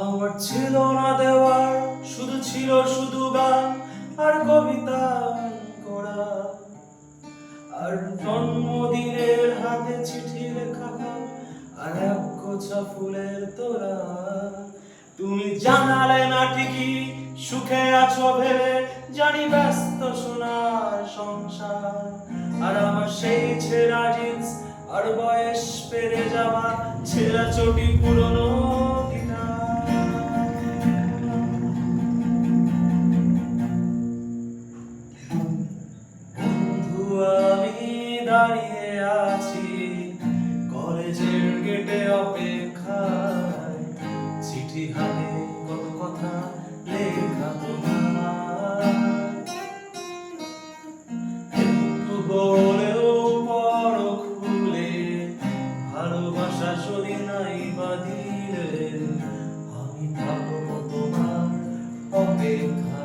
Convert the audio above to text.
আমার ছিল না দেওয়ার, শুধু ছিল শুধু গান আর কবিতা করা, আর জন্মদিনের হাতে চিঠি লেখা আর এক গোছা ফুলের তোড়া। তুমি জানালে না ঠিকই সুখে আছো ভেবে, জানি ব্যস্ত সোনার সংসার। আর আমার সেই ছেঁড়া জিন্স আর বয়স পেরে যাওয়া ছেঁড়া চটি পুরনো আমি দাঁড়িয়ে আছি কলেজের গেটে অপেক্ষায়, চিঠি হাতে কত কথা লেখা তোমার, একটু হলেও পড়ো খুলে, ভালোবাসা যদি নাই বাঁধিলে আমি থাকবো তোমার অপেক্ষা।